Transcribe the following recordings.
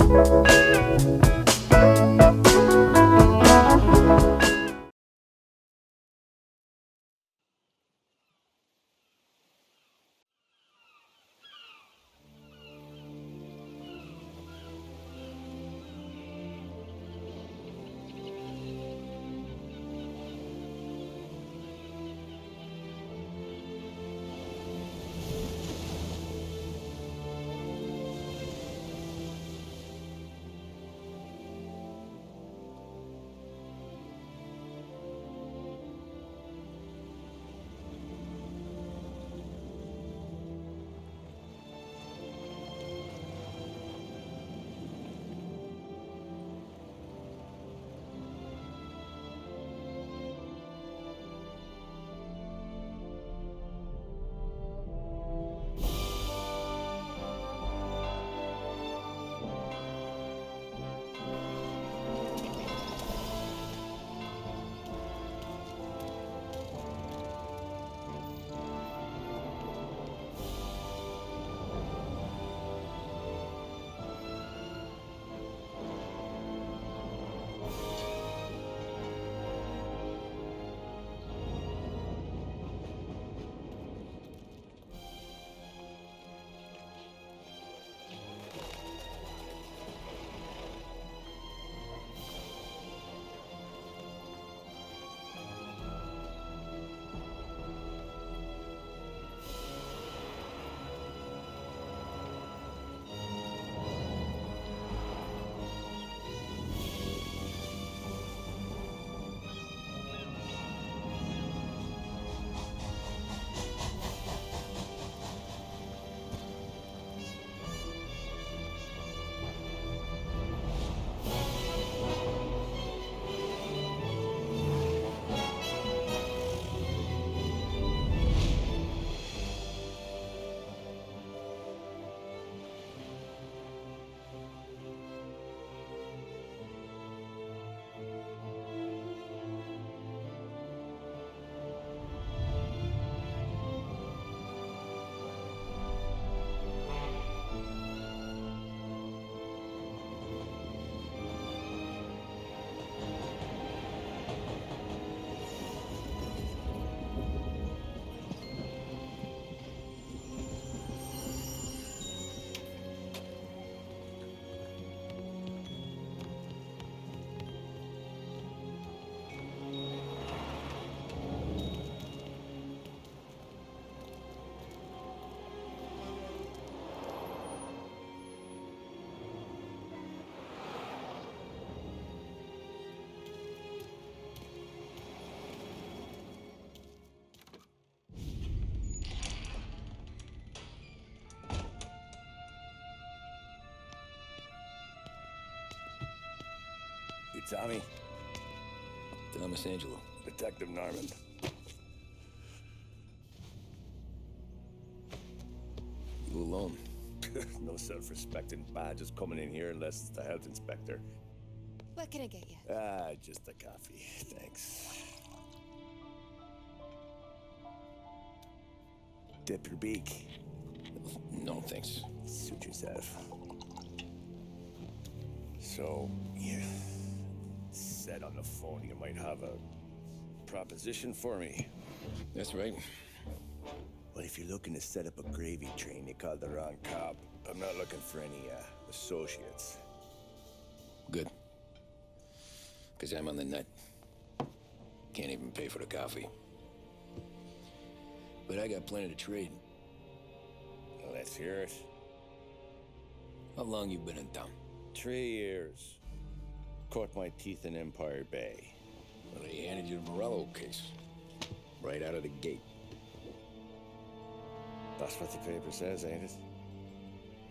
You Tommy? Thomas Angelo. Detective Norman. You alone? No self-respecting badges coming in here unless it's the health inspector. What can I get you? Just a coffee. Thanks. Dip your beak. No, thanks. Suit yourself. So, you said on the phone you might have a proposition for me. That's right. Well, if you're looking to set up a gravy train, you called the wrong cop. I'm not looking for any, associates. Good. Because I'm on the net. Can't even pay for the coffee. But I got plenty to trade. Well, let's hear it. How long you been in town? 3 years. Caught my teeth in Empire Bay. Well, they handed you the Morello case. Right out of the gate. That's what the paper says, ain't it?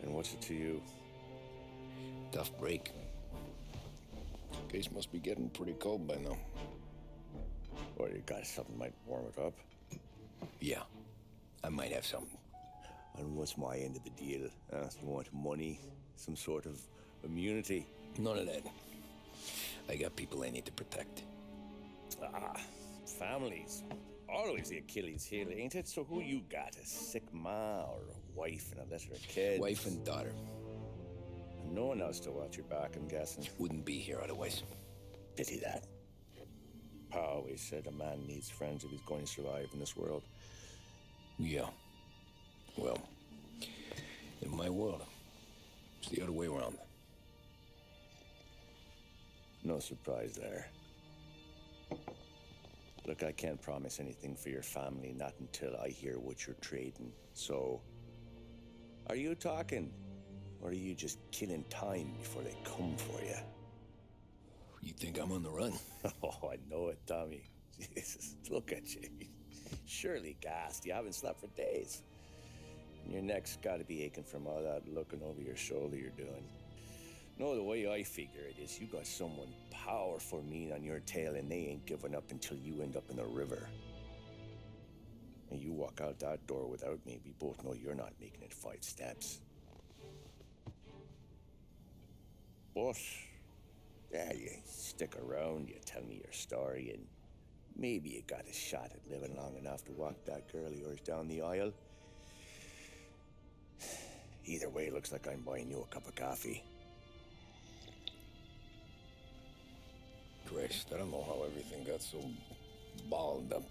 And what's it to you? Tough break. Case must be getting pretty cold by now. Or you got something might warm it up? Yeah, I might have something. And what's my end of the deal? You want money? Some sort of immunity? None of that. I got people I need to protect. Families. Always the Achilles heel, ain't it? So who you got? A sick ma or a wife and a litter of kids? Wife and daughter. No one else to watch your back, I'm guessing. Wouldn't be here otherwise. Pity that. Pa always said a man needs friends if he's going to survive in this world. Yeah. Well, in my world, it's the other way around. No surprise there. Look, I can't promise anything for your family, not until I hear what you're trading. So, are you talking? Or are you just killing time before they come for you? You think I'm on the run? Oh, I know it, Tommy. Jesus, look at you. Surely gassed. You haven't slept for days. And your neck's got to be aching from all that looking over your shoulder you're doing. No, the way I figure it is you got someone powerful mean on your tail and they ain't giving up until you end up in the river. And you walk out that door without me, we both know you're not making it 5 steps. But, yeah, you stick around, you tell me your story, and maybe you got a shot at living long enough to walk that girl of yours down the aisle. Either way, it looks like I'm buying you a cup of coffee. Christ, I don't know how everything got so balled up.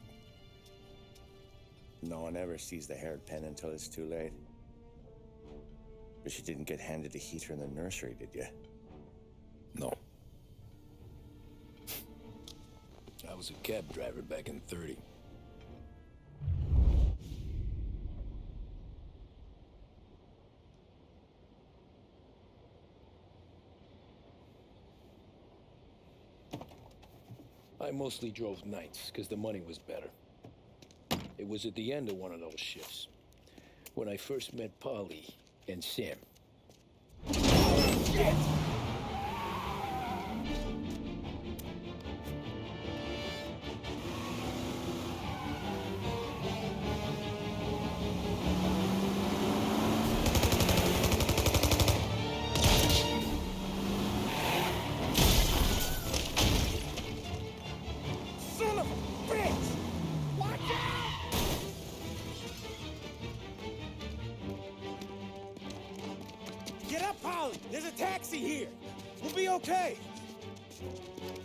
No one ever sees the haired pen until it's too late. But you didn't get handed a heater in the nursery, did you? No. I was a cab driver back in 30. I mostly drove nights, because the money was better. It was at the end of one of those shifts, when I first met Polly and Sam. Shit! Son of a bitch! Watch out! Get up, Polly! There's a taxi here! We'll be okay!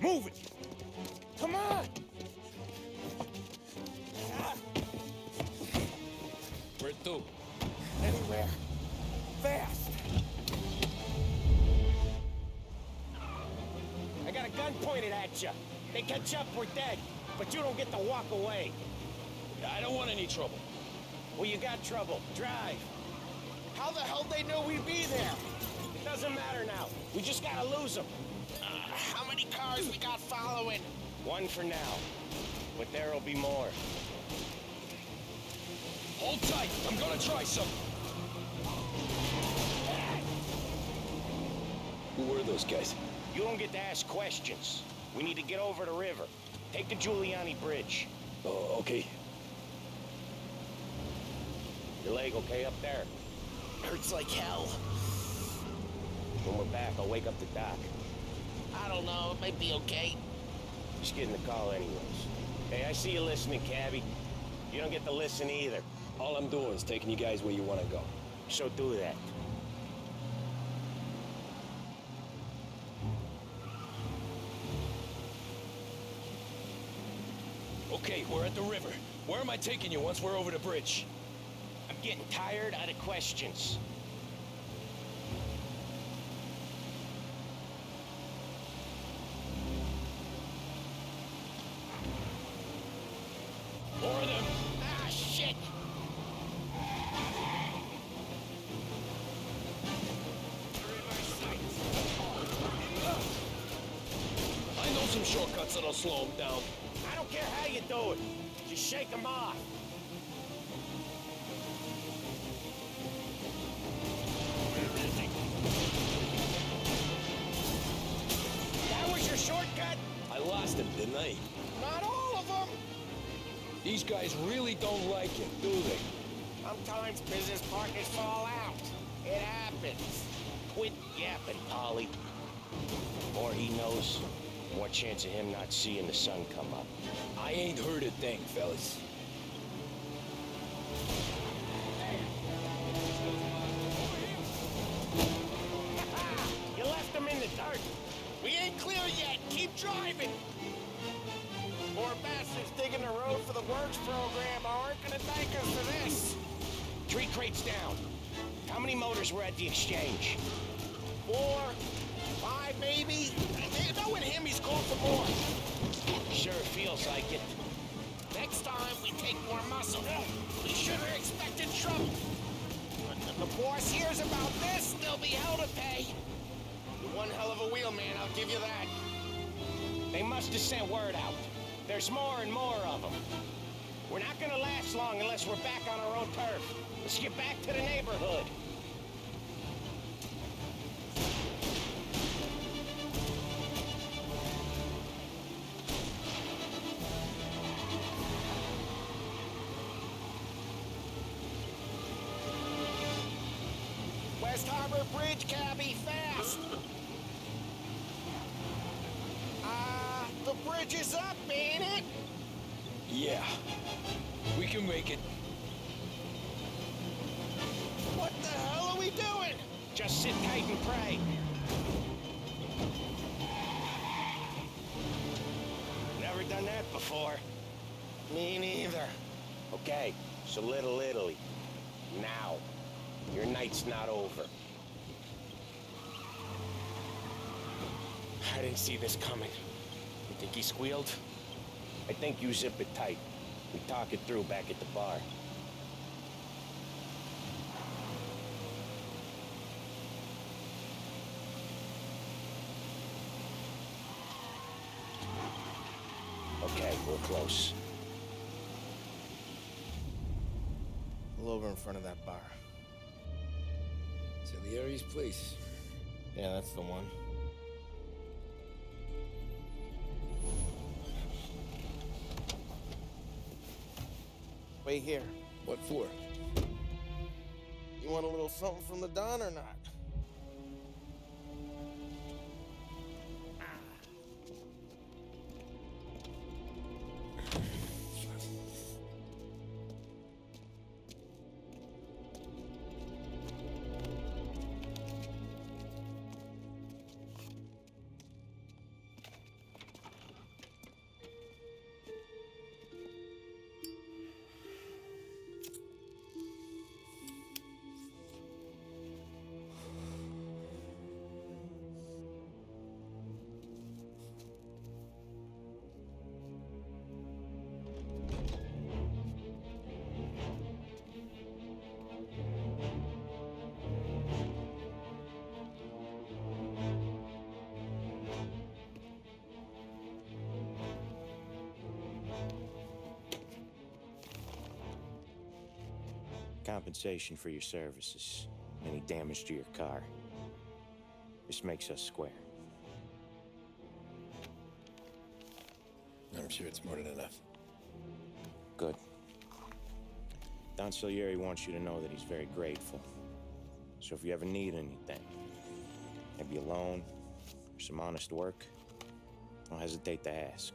Move it! Come on! Where to? Anywhere. Fast! I got a gun pointed at you. They catch up, we're dead. But you don't get to walk away. I don't want any trouble. Well, you got trouble. Drive. How the hell they know we'd be there? It doesn't matter now. We just gotta lose them. How many cars we got following? One for now. But there'll be more. Hold tight. I'm gonna try something. Who were those guys? You don't get to ask questions. We need to get over the river. Take the Giuliani Bridge. Oh, okay. Your leg okay up there? Hurts like hell. When we're back, I'll wake up the doc. I don't know, it might be okay. Just getting the call anyways. Hey, I see you listening, cabbie. You don't get to listen either. All I'm doing is taking you guys where you want to go. So do that. Okay, we're at the river. Where am I taking you once we're over the bridge? I'm getting tired of the questions. More of them. Ah, shit! I know some shortcuts that'll slow them down. I don't care how you do it. Just shake them off. That was your shortcut? I lost him, didn't I? Not all of them! These guys really don't like it, do they? Sometimes business partners fall out. It happens. Quit yapping, Polly. The more he knows, the more chance of him not seeing the sun come up. I ain't heard a thing, fellas. forward! We ain't clear yet! Keep driving! Poor bastards digging the road for the works program aren't gonna thank us for this. 3 crates down. How many motors were at the exchange? 4, 5 maybe? Knowing him, he's called for more. Sure feels like it. Next time, we take more muscle. We should have expected trouble. But if the boss hears about this, there'll be hell to pay. You're one hell of a wheelman, I'll give you that. They must have sent word out. There's more and more of them. We're not gonna last long unless we're back on our own turf. Let's get back to the neighborhood. West Harbor Bridge, cabby, fast! The bridge is up, ain't it? Yeah. We can make it. What the hell are we doing? Just sit tight and pray. Never done that before. Me neither. Okay, so Little Italy. Now. Your night's not over. I didn't see this coming. You think he squealed? I think you zip it tight. We talk it through back at the bar. Okay, we're close. Pull over in front of that bar. Salieri's place. Yeah, that's the one. Wait here. What for? You want a little something from the Don or not? Compensation for your services. Any damage to your car. This makes us square. I'm sure it's more than enough. Good. Don Salieri wants you to know that he's very grateful. So if you ever need anything, maybe a loan or some honest work, don't hesitate to ask.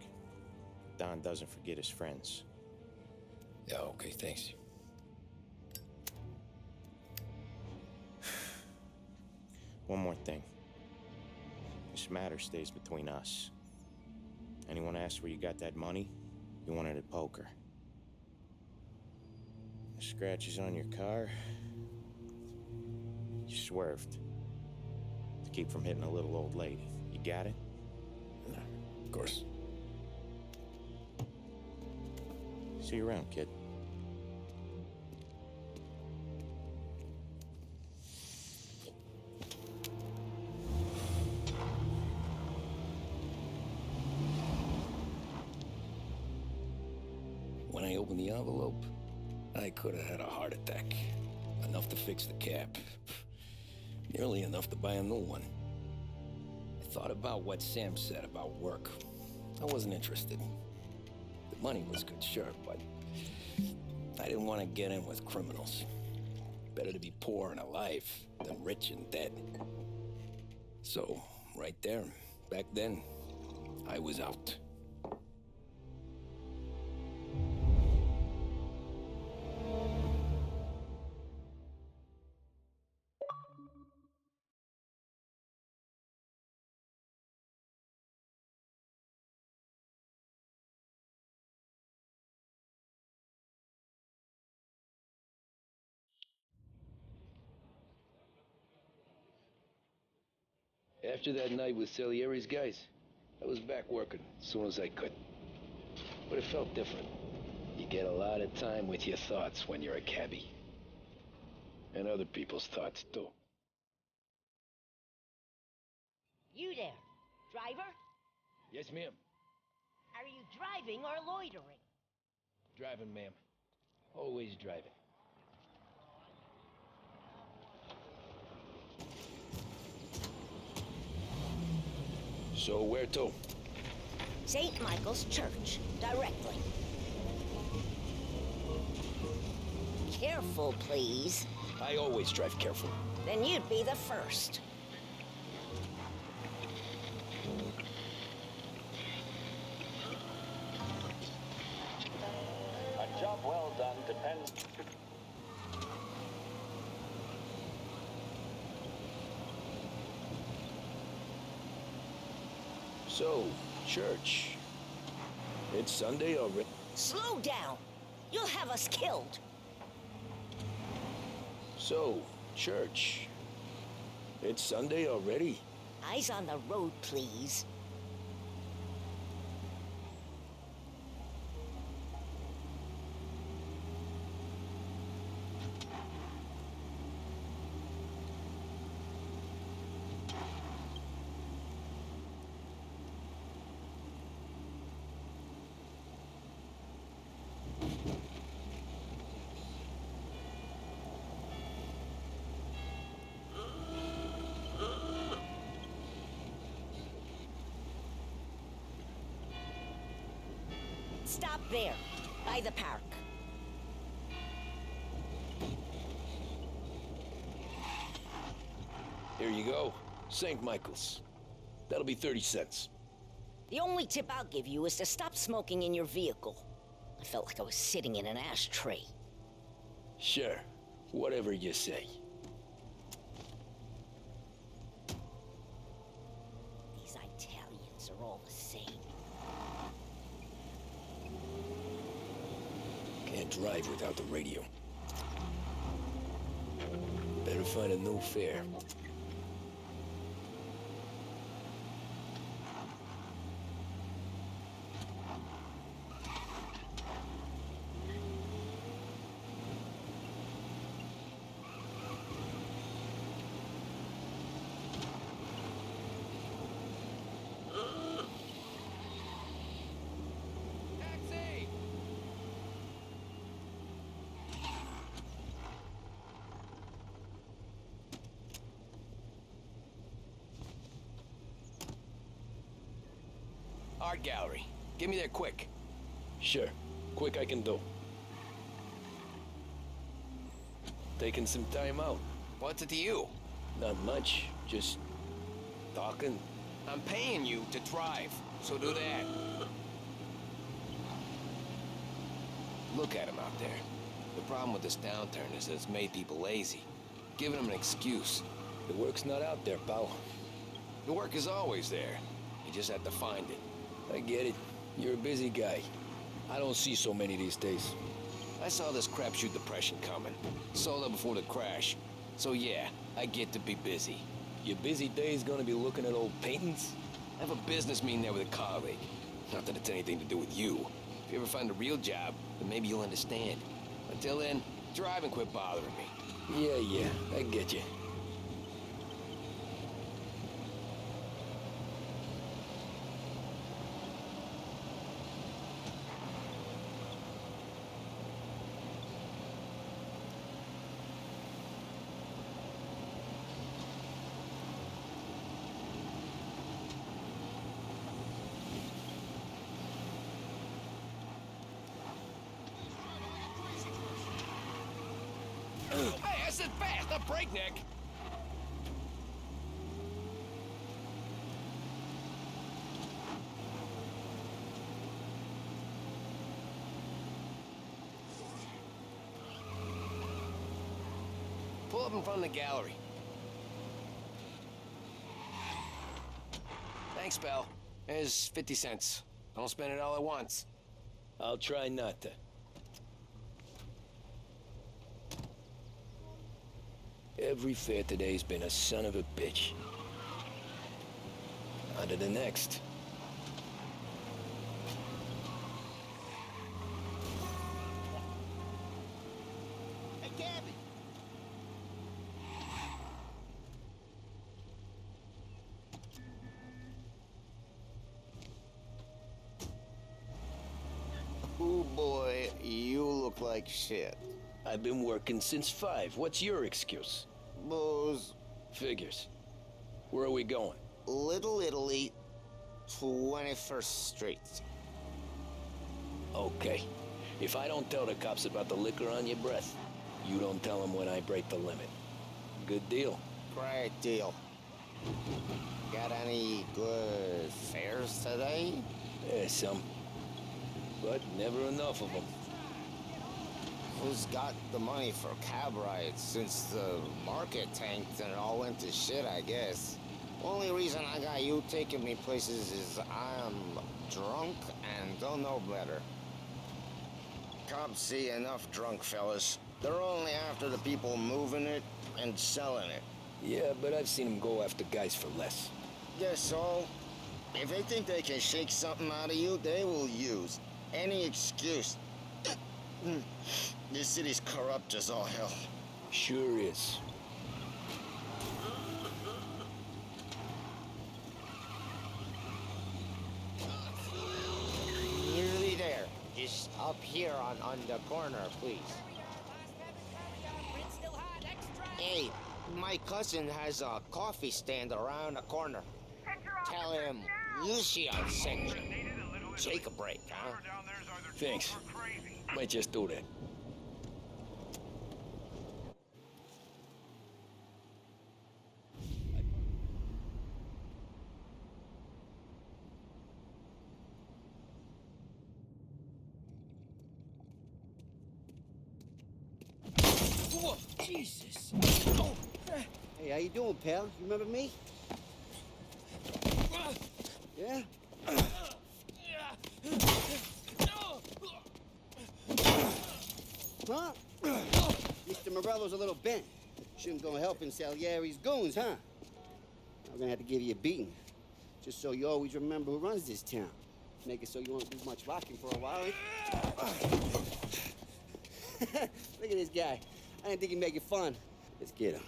Don doesn't forget his friends. Yeah, okay, thanks. One more thing. This matter stays between us. Anyone asks where you got that money, you want it at poker. The scratches on your car, you swerved. To keep from hitting a little old lady. You got it? Of course. See you around, kid. When I opened the envelope, I could have had a heart attack. Enough to fix the cap. Nearly enough to buy a new one. I thought about what Sam said about work. I wasn't interested. The money was good, sure, but I didn't want to get in with criminals. Better to be poor and alive than rich and dead. So, right there, back then, I was out. After that night with Salieri's guys, I was back working as soon as I could. But it felt different. You get a lot of time with your thoughts when you're a cabbie. And other people's thoughts, too. You there, driver? Yes, ma'am. Are you driving or loitering? Driving, ma'am. Always driving. So where to? St. Michael's Church, directly. Careful, please. I always drive careful. Then you'd be the first. A job well done depends... So, church. It's Sunday already. Slow down. You'll have us killed. So, church. It's Sunday already. Eyes on the road, please. Stop there, by the park. Here you go. St. Michael's. That'll be 30 cents. The only tip I'll give you is to stop smoking in your vehicle. I felt like I was sitting in an ashtray. Sure. Whatever you say. These Italians are all the same. Can't drive without the radio. Better find a new fare. Art gallery. Get me there quick. Sure. Quick I can do. Taking some time out. What's it to you? Not much. Just talking. I'm paying you to drive, so do that. Look at him out there. The problem with this downturn is that it's made people lazy. Giving them an excuse. The work's not out there, pal. The work is always there. You just have to find it. I get it. You're a busy guy. I don't see so many these days. I saw this crapshoot depression coming. Sold up before the crash. So yeah, I get to be busy. Your busy day's gonna be looking at old paintings? I have a business meeting there with a colleague. Not that it's anything to do with you. If you ever find a real job, then maybe you'll understand. Until then, drive and quit bothering me. Yeah, I get you. Hey, I said fast, not breakneck. Pull up in front of the gallery. Thanks, pal. There's 50 cents. Don't spend it all at once. I'll try not to. Every fare today's been a son of a bitch. On to the next. Hey, Gabby! Ooh, boy, you look like shit. I've been working since 5. What's your excuse? Booze, Figures. Where are we going? Little Italy, 21st Street. Okay. If I don't tell the cops about the liquor on your breath, you don't tell them when I break the limit. Good deal. Great deal. Got any good fares today? Yeah, some. But never enough of them. Who's got the money for cab rides since the market tanked and it all went to shit, I guess? Only reason I got you taking me places is I'm drunk and don't know better. Cops see enough drunk fellas. They're only after the people moving it and selling it. Yeah, but I've seen them go after guys for less. Yes, so if they think they can shake something out of you, they will use any excuse. This city's corrupt as all hell. Sure is. Nearly there. Just up here on the corner, please. Hey, my cousin has a coffee stand around the corner. Tell him Lucio sent you. Take a break, huh? Thanks. Might just do that. Whoa, Jesus. Oh. Hey, how you doing, pal? You remember me? Yeah? Huh? Mr. Morello's a little bent. Shouldn't go helping Salieri's goons, huh? I'm gonna have to give you a beating. Just so you always remember who runs this town. Make it so you won't do much rocking for a while. Look at this guy. I didn't think he'd make it fun. Let's get him.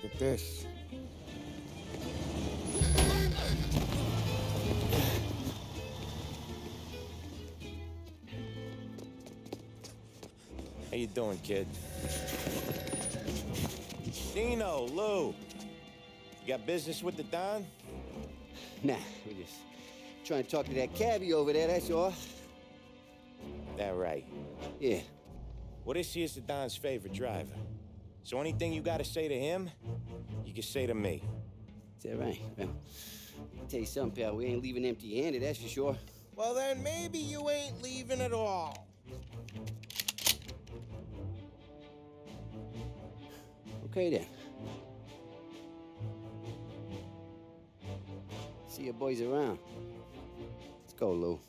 Look at this. How you doing, kid? Dino, Lou. You got business with the Don? Nah, we're just trying to talk to that cabbie over there, that's all. That right. Yeah. Well, this here's the Don's favorite driver. So anything you gotta say to him, you can say to me. Is that right? Well, I'll tell you something, pal. We ain't leaving empty-handed, that's for sure. Well, then maybe you ain't leaving at all. Okay, then. See your boys around. Let's go, Lou.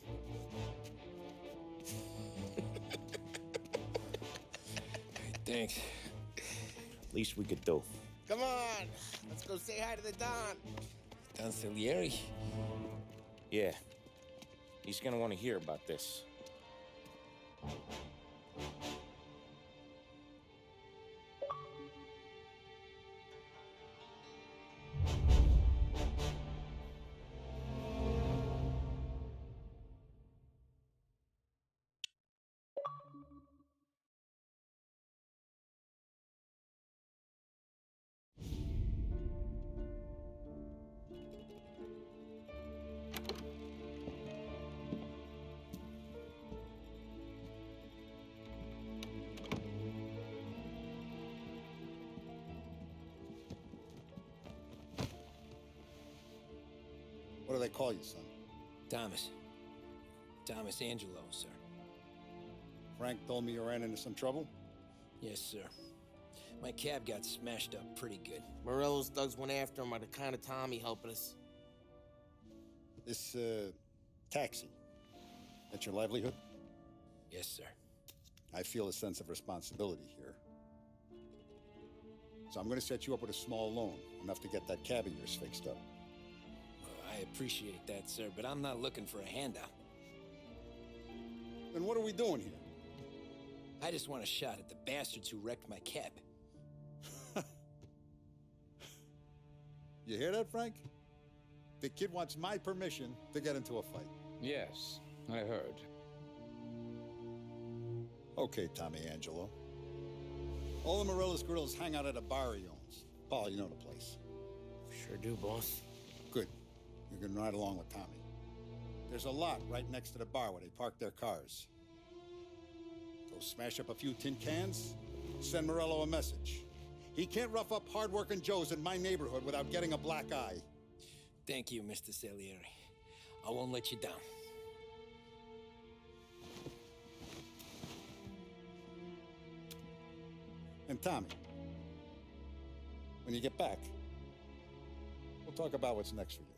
Thanks. Least we could do. Come on, let's go say hi to the Don. Don Salieri? Yeah. He's gonna want to hear about this. What do they call you, son? Thomas. Thomas Angelo, sir. Frank told me you ran into some trouble? Yes, sir. My cab got smashed up pretty good. Morello's thugs went after him by the kind of Tommy helping us. This, taxi. That's your livelihood? Yes, sir. I feel a sense of responsibility here. So I'm gonna set you up with a small loan, enough to get that cab of yours fixed up. I appreciate that, sir, but I'm not looking for a handout. Then what are we doing here? I just want a shot at the bastards who wrecked my cab. You hear that, Frank? The kid wants my permission to get into a fight. Yes, I heard. Okay, Tommy Angelo. All the Morello's grills hang out at a bar he owns. Paul, you know the place. Sure do, boss. Good. You can ride along with Tommy. There's a lot right next to the bar where they park their cars. Go smash up a few tin cans, send Morello a message. He can't rough up hard-working Joes in my neighborhood without getting a black eye. Thank you, Mr. Salieri. I won't let you down. And Tommy, when you get back, we'll talk about what's next for you.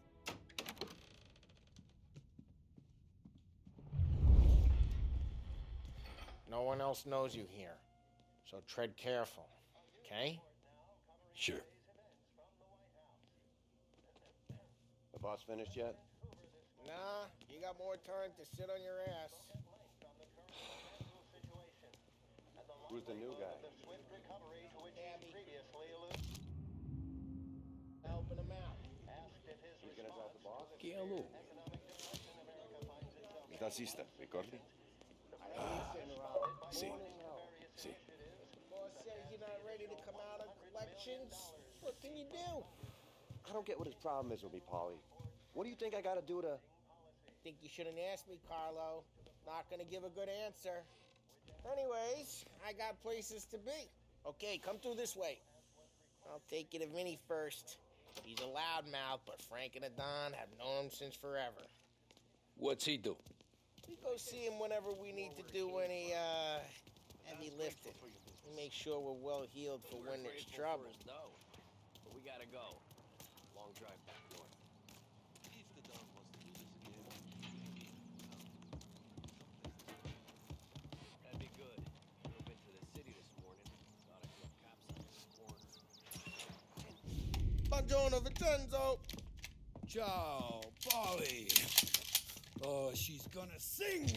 No one else knows you here, so tread careful, okay? Sure. The boss finished yet? Nah, you got more time to sit on your ass. Who's the new guy? Helping him out. He's gonna drop the boss? Chi è lui? Il tassista, ricordi? Sì. Sì. Boss says you're not ready to come out on collections. What can you do? I don't get what his problem is with me, Paulie. What do you think I gotta do to... Think you shouldn't ask me, Carlo. Not gonna give a good answer. Anyways, I got places to be. Okay, come through this way. I'll take you to Vinny first. He's a loudmouth, but Frank and the Don have known him since forever. What's he do? We go see him whenever we need to do any, heavy lifting. We make sure we're well healed for when there's trouble. But we gotta go. Long drive back north. That'd be good. Drove into the city this morning. Thought I saw cops on the corner. Buongiorno, Vincenzo. Ciao, Polly. Oh, she's gonna sing.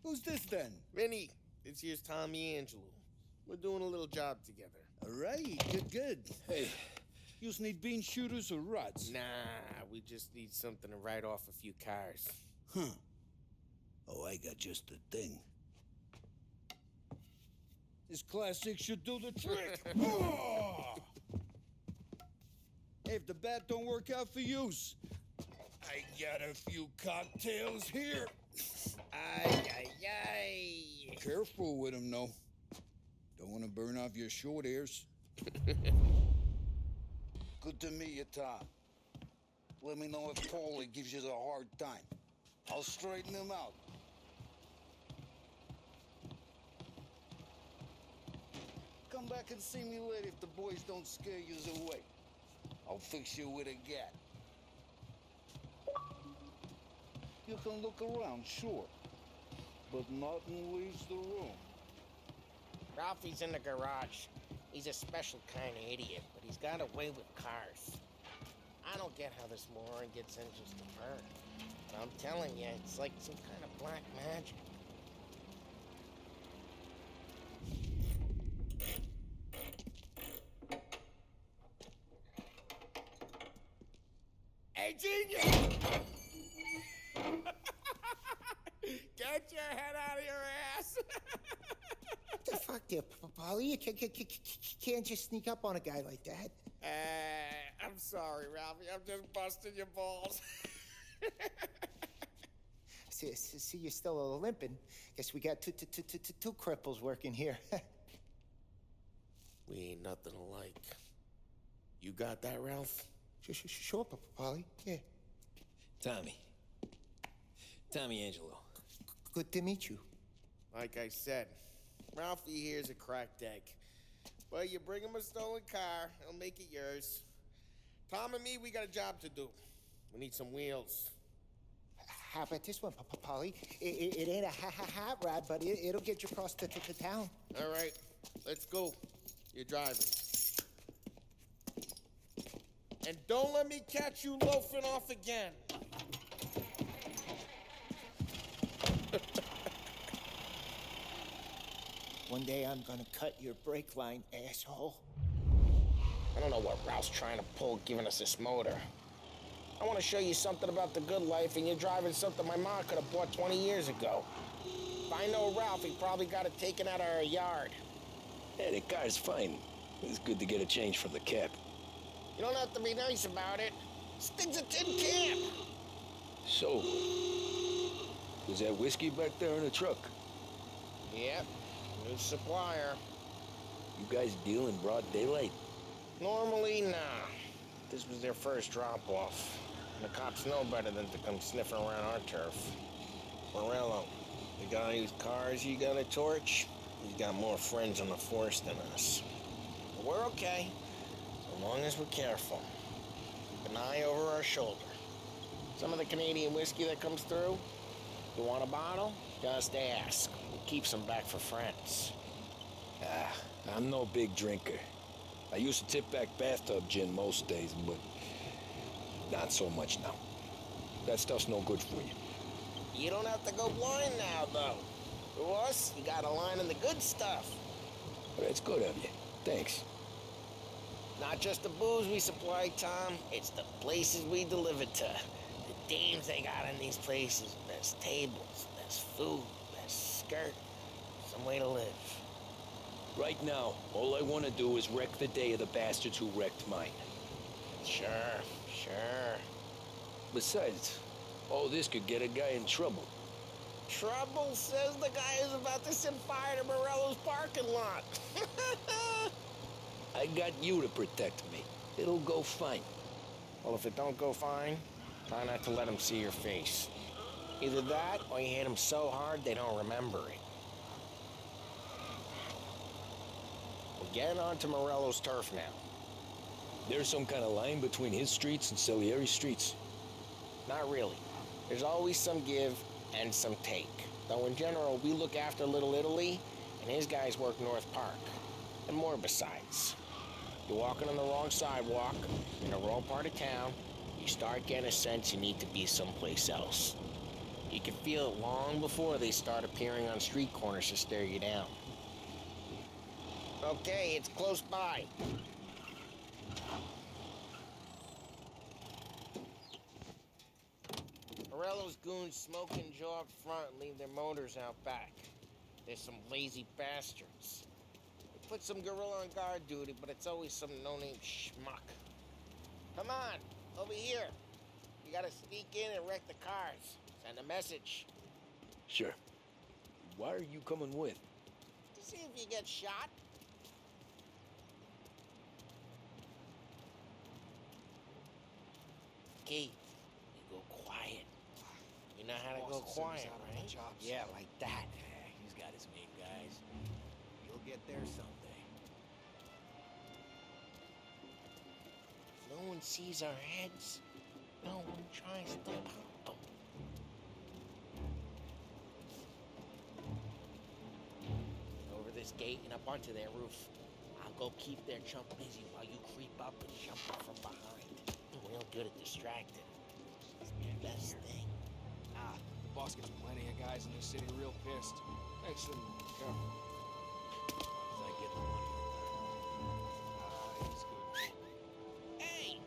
Who's this then? Vinny, this here's Tommy Angelo. We're doing a little job together. All right, good. Hey, you need bean shooters or rods? Nah, we just need something to write off a few cars. Huh. Oh, I got just the thing. This classic should do the trick. Oh! Hey, if the bat don't work out for use, I got a few cocktails here. Ay. Careful with them, though. Don't want to burn off your short hairs. Good to meet you, Tom. Let me know if Paulie gives you a hard time. I'll straighten him out. Come back and see me later if the boys don't scare you away. I'll fix you with a gat. You can look around, sure. But nothing leaves the room. Ralphie's in the garage. He's a special kind of idiot, but he's got a way with cars. I don't get how this moron gets engines to burn. But I'm telling you, it's like some kind of black magic. Hey, genius! Get your head out of your ass! What the fuck there, Polly? You can't just sneak up on a guy like that. I'm sorry, Ralphie. I'm just busting your balls. See, you're still limping. Guess we got two cripples working here. We ain't nothing alike. You got that, Ralph? Sure, Polly. Yeah. Tommy. Tommy Angelo. Good to meet you. Like I said, Ralphie here's a cracked egg. But you bring him a stolen car, he'll make it yours. Tom and me, we got a job to do. We need some wheels. How about this one, Polly? It ain't a hot rod, but it'll get you across to town. All right, let's go. You're driving. And don't let me catch you loafing off again. One day I'm gonna cut your brake line, asshole. I don't know what Ralph's trying to pull giving us this motor. I want to show you something about the good life, and you're driving something my mom could have bought 20 years ago. If I know Ralph, he probably got it taken out of our yard. Yeah, the car's fine. It's good to get a change from the cap. You don't have to be nice about it. Stig's a tin can. So, was that whiskey back there in the truck? Yep, new supplier. You guys deal in broad daylight? Normally, nah. This was their first drop-off. The cops know better than to come sniffing around our turf. Morello, the guy whose cars you got a torch, he's got more friends on the force than us. But we're okay, so long as we're careful. Keep an eye over our shoulder. Some of the Canadian whiskey that comes through, you want a bottle? Just ask. We keep some back for friends. I'm no big drinker. I used to tip back bathtub gin most days, but not so much now. That stuff's no good for you. You don't have to go blind now, though. To us, you got a line in the good stuff. But that's good of you. Thanks. Not just the booze we supply, Tom. It's the places we deliver to. The dames they got in these places. Best tables, best food, best skirt. Some way to live. Right now, all I want to do is wreck the day of the bastards who wrecked mine. Sure. Besides, all this could get a guy in trouble. Trouble, says the guy who's about to set fire to Morello's parking lot. I got you to protect me. It'll go fine. Well, if it don't go fine, try not to let them see your face. Either that, or you hit them so hard they don't remember it. We're getting onto Morello's turf now. There's some kind of line between his streets and Salieri's streets. Not really. There's always some give and some take. Though in general, we look after Little Italy, and his guys work North Park. And more besides. You're walking on the wrong sidewalk, in the wrong part of town, you start getting a sense you need to be someplace else. You can feel it long before they start appearing on street corners to stare you down. Okay, it's close by. Morello's goons smoke and jaw up front and leave their motors out back. They're some lazy bastards. They put some gorilla on guard duty, but it's always some no-name schmuck. Come on, over here. You gotta sneak in and wreck the cars. Send a message. Sure. Why are you coming with? To see if you get shot. Okay, you go quiet. You know how to go quiet, right? Yeah, like that. He's got his main guys. You'll get there someday. No one sees our heads. No one tries to pop them. Over this gate and up onto their roof. I'll go keep their chump busy while you creep up and jump up from behind. I'm real good at distracting. It's the best thing. The boss gets plenty of guys in this city real pissed. I shouldn't care. I get the money. He's good. Hey!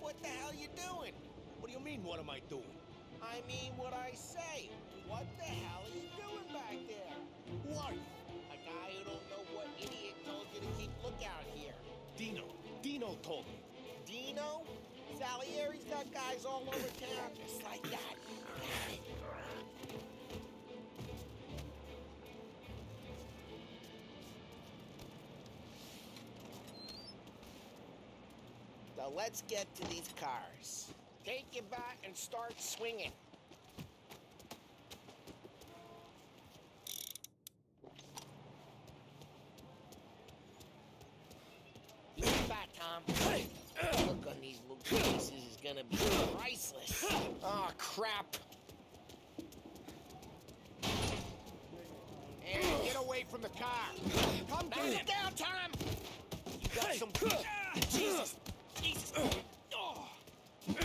What the hell you doing? What do you mean, what am I doing? I mean what I say. What the hell are you doing back there? Who are you? A guy who don't know what idiot told you to keep lookout here. Dino. Dino told me. Dino? Salieri's got guys all over town just like that. So let's get to these cars. Take your bat and start swinging. Use that, Tom. The look on these little faces is gonna be priceless. Oh, crap. And get away from the car. Come down, Tom. You got some... Jesus. Jesus. Oh. Come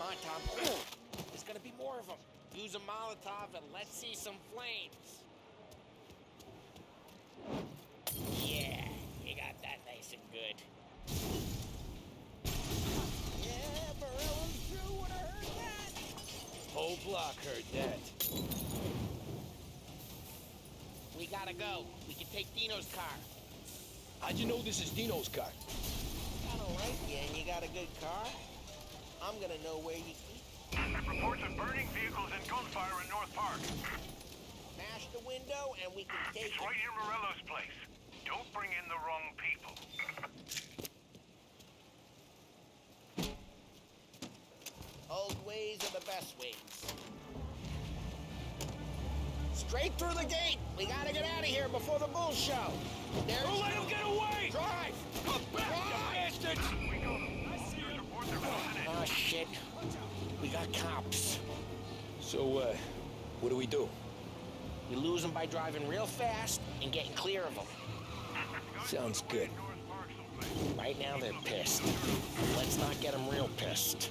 on, Tom. There's gonna be more of them. Use a Molotov and let's see some flames. Yeah, you got that nice and good. Yeah, Morello's true when I heard that. Whole block heard that. We gotta go. We can take Dino's car. How'd you know this is Dino's car? I don't like you and you got a good car. I'm gonna know where you keep. Reports of burning vehicles and gunfire in North Park. Smash the window and we can take It's right near Morello's place. Don't bring in the wrong people. Old ways are the best ways. Straight through the gate. We gotta get out of here before the bull show. There's... Don't let him get away! Drive! Come back, you bastards! Oh, shit. We got cops. So, what do we do? We lose them by driving real fast and getting clear of them. Sounds good. Right now they're pissed. Let's not get them real pissed.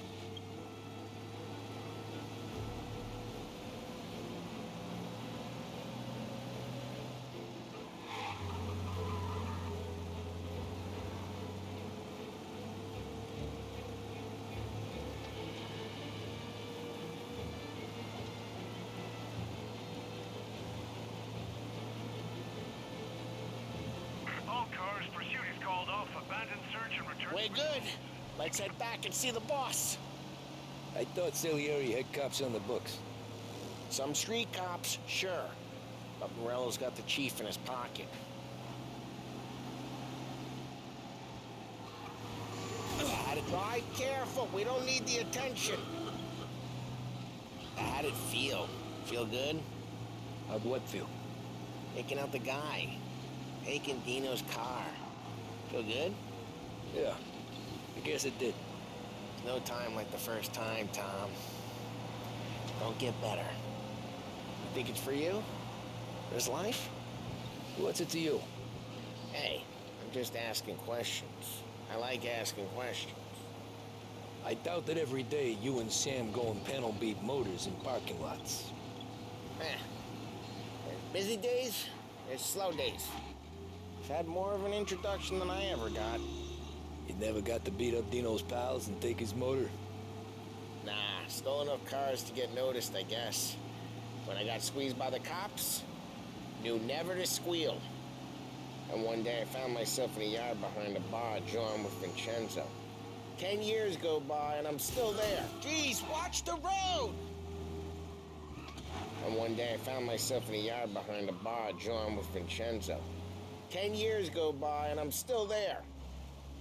All cars, pursuit is called off. Abandoned search and return. Way good. Let's head back and see the boss. I thought Salieri had cops on the books. Some street cops, sure. But Morello's got the chief in his pocket. Gotta drive careful. We don't need the attention. How'd it feel? Feel good? How'd what feel? Taking out the guy. Taking Dino's car. Feel good? Yeah, I guess it did. No time like the first time, Tom. Don't get better. You think it's for you? This life? What's it to you? Hey, I'm just asking questions. I like asking questions. I doubt that every day you and Sam go and panel beat motors in parking lots. There's busy days, there's slow days. I've had more of an introduction than I ever got. You never got to beat up Dino's pals and take his motor? Nah, stole enough cars to get noticed, I guess. When I got squeezed by the cops, knew never to squeal. And one day I found myself in a yard behind a bar drawn with Vincenzo. 10 years go by and I'm still there. Jeez, watch the road! And one day I found myself in a yard behind a bar drawn with Vincenzo. 10 years go by and I'm still there.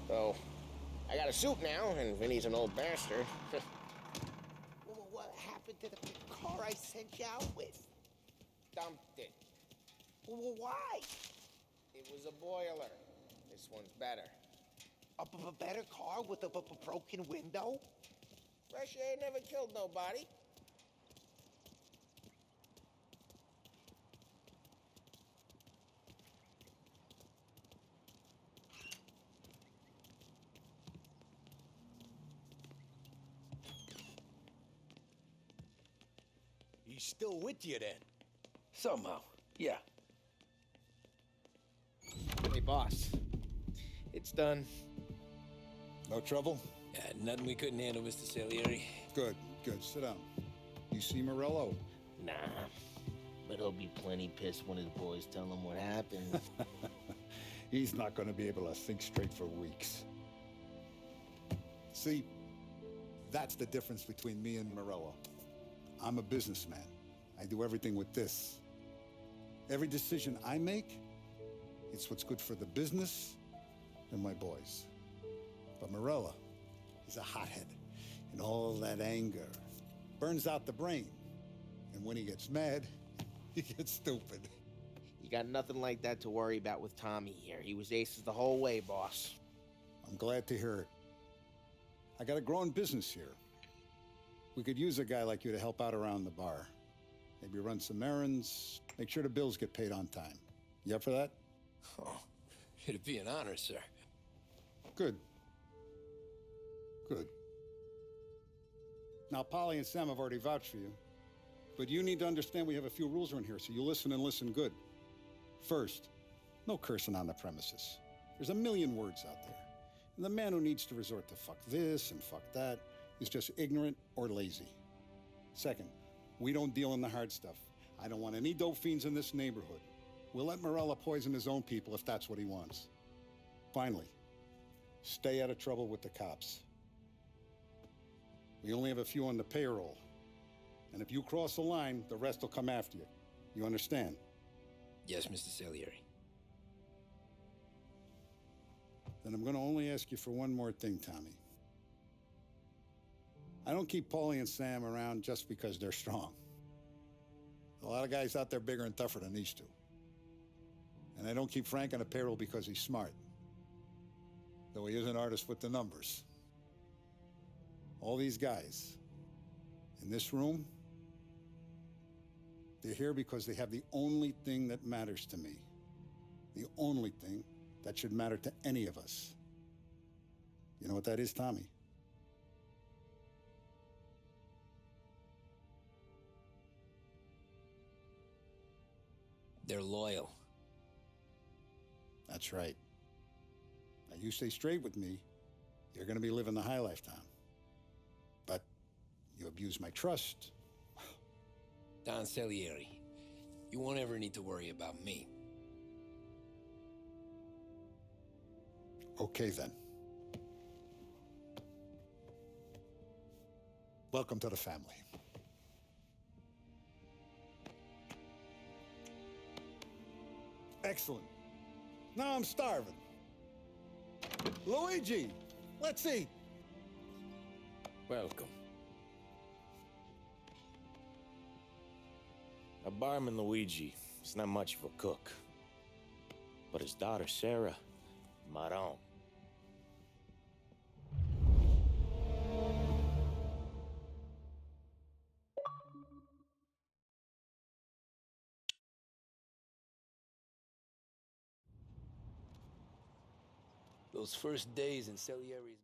So, I got a suit now, and Vinny's an old bastard. Well, what happened to the car I sent you out with? Dumped it. Well, why? It was a boiler. This one's better. A better car with a broken window? Fresh air never killed nobody. He's still with you then? Somehow, yeah. Hey, boss. It's done. No trouble? Nothing we couldn't handle, Mr. Salieri. Good, good. Sit down. You see Morello? Nah, but he'll be plenty pissed when his boys tell him what happened. He's not going to be able to think straight for weeks. See, that's the difference between me and Morello. I'm a businessman. I do everything with this. Every decision I make, it's what's good for the business and my boys. But Morella, he's a hothead. And all that anger burns out the brain. And when he gets mad, he gets stupid. You got nothing like that to worry about with Tommy here. He was aces the whole way, boss. I'm glad to hear it. I got a growing business here. We could use a guy like you to help out around the bar. Maybe run some errands, make sure the bills get paid on time. You up for that? Oh, it'd be an honor, sir. Good. Good. Now, Polly and Sam have already vouched for you. But you need to understand we have a few rules around here, so you listen and listen good. First, no cursing on the premises. There's a million words out there. And the man who needs to resort to fuck this and fuck that is just ignorant or lazy. Second, we don't deal in the hard stuff. I don't want any dope fiends in this neighborhood. We'll let Morella poison his own people if that's what he wants. Finally, stay out of trouble with the cops. We only have a few on the payroll. And if you cross the line, the rest will come after you. You understand? Yes, Mr. Salieri. Then I'm going to only ask you for one more thing, Tommy. I don't keep Paulie and Sam around just because they're strong. A lot of guys out there bigger and tougher than these two. And I don't keep Frank on the payroll because he's smart. Though he is an artist with the numbers. All these guys in this room, they're here because they have the only thing that matters to me. The only thing that should matter to any of us. You know what that is, Tommy? They're loyal. That's right. Now, you stay straight with me, you're gonna be living the high life, Tom. But you abuse my trust. Don Salieri, you won't ever need to worry about me. Okay, then. Welcome to the family. Excellent. Now I'm starving. Luigi, let's eat. Welcome. A barman Luigi is not much of a cook. But his daughter Sarah, Maron. Those first days in Salieri's...